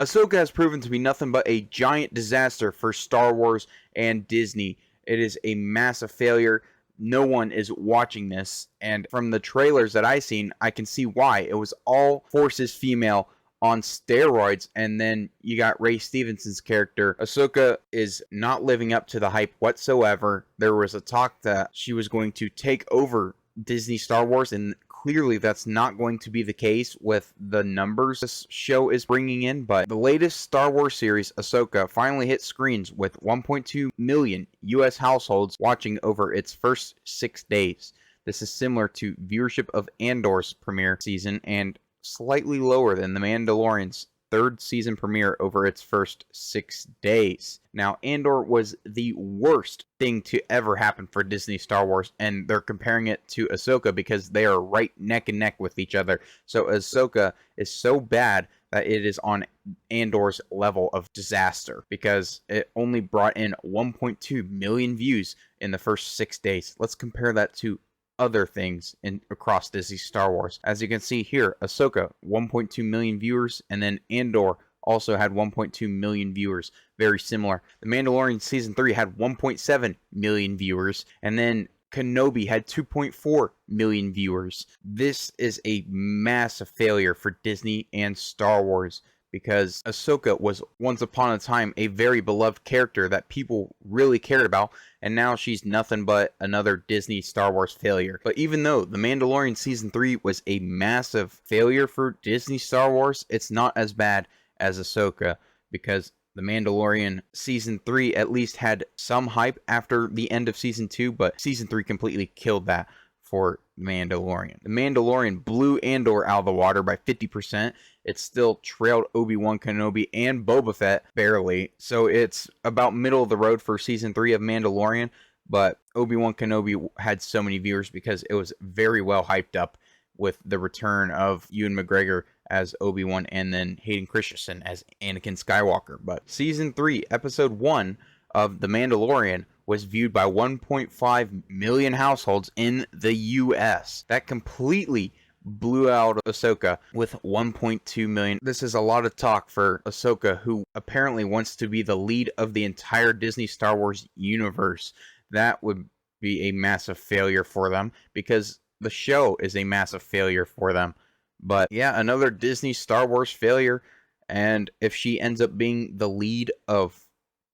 Ahsoka has proven to be nothing but a giant disaster for Star Wars and Disney. It is a massive failure. No one is watching this, and from the trailers that I seen, I can see why. It was all forces female on steroids, and then you got Ray Stevenson's character. Ahsoka is not living up to the hype whatsoever. There was a talk that she was going to take over Disney Star Wars, and clearly that's not going to be the case with the numbers this show is bringing in. But the latest Star Wars series, Ahsoka, finally hit screens with 1.2 million US households watching over its first 6 days. This is similar to viewership of Andor's premiere season and slightly lower than The Mandalorian's third season premiere over its first 6 days. Now, Andor was the worst thing to ever happen for Disney Star Wars, and they're comparing it to Ahsoka because they are right neck and neck with each other. So Ahsoka is so bad that it is on Andor's level of disaster because it only brought in 1.2 million views in the first 6 days. Let's compare that to other things across Disney Star Wars. As you can see here, Ahsoka, 1.2 million viewers, and then Andor also had 1.2 million viewers. Very similar. The Mandalorian Season 3 had 1.7 million viewers, and then Kenobi had 2.4 million viewers. This is a massive failure for Disney and Star Wars, because Ahsoka was once upon a time a very beloved character that people really cared about, and now she's nothing but another Disney Star Wars failure. But even though The Mandalorian Season 3 was a massive failure for Disney Star Wars, it's not as bad as Ahsoka, because The Mandalorian Season 3 at least had some hype after the end of Season 2, but Season 3 completely killed that for Mandalorian. The Mandalorian blew Andor out of the water by 50%. It still trailed Obi-Wan Kenobi and Boba Fett barely. So it's about middle of the road for Season 3 of Mandalorian, but Obi-Wan Kenobi had so many viewers because it was very well hyped up with the return of Ewan McGregor as Obi-Wan and then Hayden Christensen as Anakin Skywalker. But Season 3, Episode 1 of The Mandalorian was viewed by 1.5 million households in the US. That completely blew out Ahsoka with 1.2 million. This is a lot of talk for Ahsoka, who apparently wants to be the lead of the entire Disney Star Wars universe. That would be a massive failure for them because the show is a massive failure for them. But yeah, another Disney Star Wars failure. And if she ends up being the lead of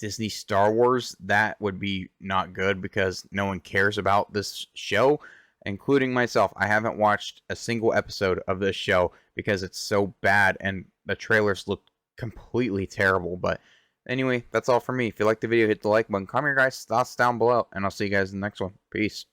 Disney Star Wars, that would be not good because no one cares about this show, including myself. I haven't watched a single episode of this show because it's so bad and the trailers look completely terrible. But anyway, that's all for me. If you liked the video, hit the like button, comment your guys' thoughts down below, and I'll see you guys in the next one. Peace.